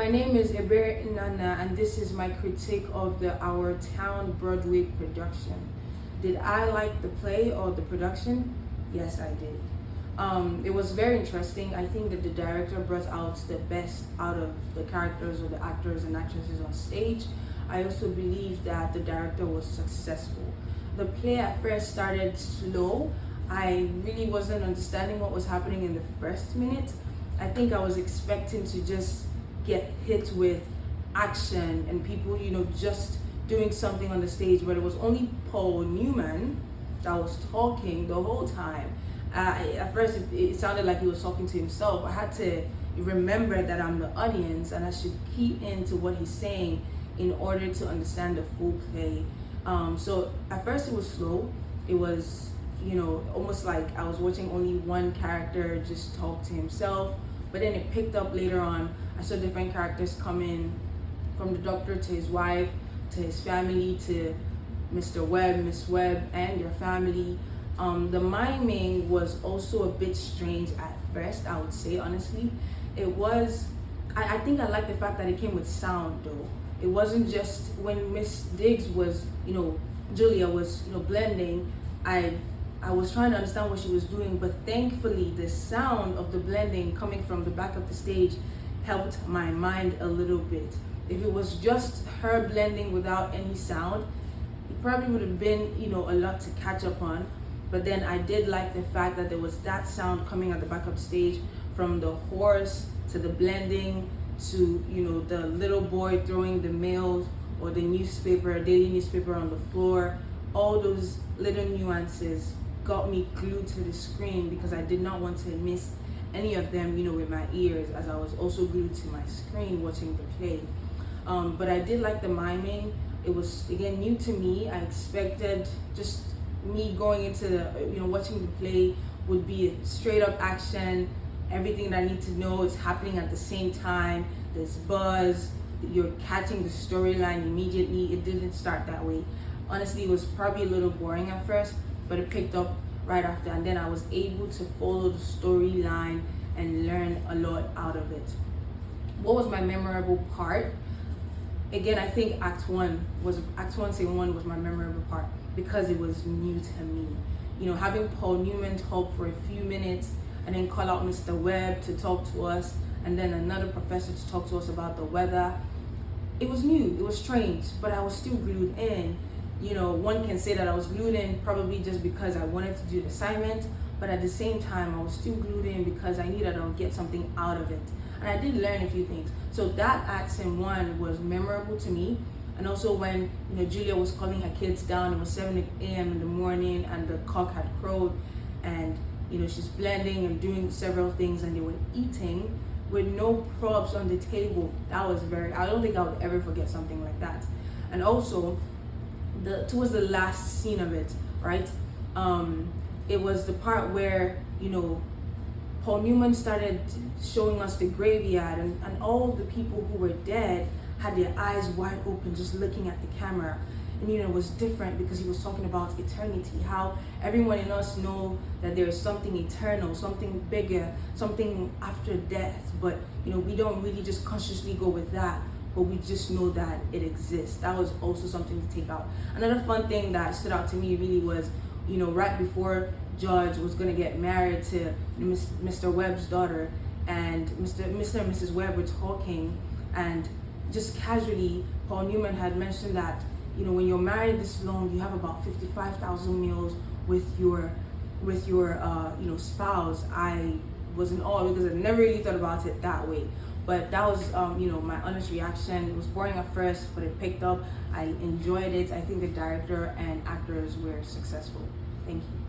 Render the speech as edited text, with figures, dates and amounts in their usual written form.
My name is Ebere Nnanna, and this is my critique of the Our Town Broadway production. Did I like the play or the production? Yes, I did. It was very interesting. I think that the director brought out the best out of the characters or the actors and actresses on stage. I also believe that the director was successful. The play at first started slow. I really wasn't understanding what was happening in the first minute. I think I was expecting to just get hit with action and people, just doing something on the stage, but it was only Paul Newman that was talking the whole time. At first, it sounded like he was talking to himself. I had to remember that I'm the audience and I should key into what he's saying in order to understand the full play. So at first it was slow. It was, almost like I was watching only one character just talk to himself. But then it picked up later on. I saw different characters come in, from the doctor to his wife, to his family, to Mr. Webb, Miss Webb, and their family. The miming was also a bit strange at first, I would say, honestly. It was, I think I like the fact that it came with sound though. It wasn't just when Miss Diggs was, Julia was, blending, I was trying to understand what she was doing, but thankfully the sound of the blending coming from the back of the stage helped my mind a little bit. If it was just her blending without any sound, it probably would have been, a lot to catch up on. But then I did like the fact that there was that sound coming at the back of the stage, from the horse to the blending to, the little boy throwing the mail or the newspaper, daily newspaper on the floor. All those little nuances got me glued to the screen because I did not want to miss any of them, with my ears, as I was also glued to my screen watching the play. But I did like the miming. It was, again, new to me. I expected just me going into the, watching the play would be a straight up action. Everything that I need to know is happening at the same time. There's buzz. You're catching the storyline immediately. It didn't start that way. Honestly, it was probably a little boring at first, but it picked up right after, and then I was able to follow the storyline and learn a lot out of it. What was my memorable part? Again, I think Act 1, Scene 1 was my memorable part because it was new to me. Having Paul Newman talk for a few minutes and then call out Mr. Webb to talk to us, and then another professor to talk to us about the weather. It was new, it was strange, but I was still glued in. One can say that I was glued in probably just because I wanted to do the assignment, but at the same time, I was still glued in because I knew that I would get something out of it. And I did learn a few things. So that Act Scene 1 was memorable to me. And also when, Julia was calling her kids down, it was 7 a.m. in the morning and the cock had crowed, and, she's blending and doing several things, and they were eating with no props on the table. That was I don't think I would ever forget something like that. And also, towards the last scene of it, right? It was the part where, Paul Newman started showing us the graveyard, and all the people who were dead had their eyes wide open just looking at the camera. And it was different because he was talking about eternity, how everyone in us know that there is something eternal, something bigger, something after death, but we don't really just consciously go with that, but we just know that it exists. That was also something to take out. Another fun thing that stood out to me really was, right before George was going to get married to Mr. Webb's daughter, and Mr. and Mrs. Webb were talking, and just casually, Paul Newman had mentioned that, when you're married this long, you have about 55,000 meals with your spouse. I was in awe because I never really thought about it that way. But that was, my honest reaction. It was boring at first, but it picked up. I enjoyed it. I think the director and actors were successful. Thank you.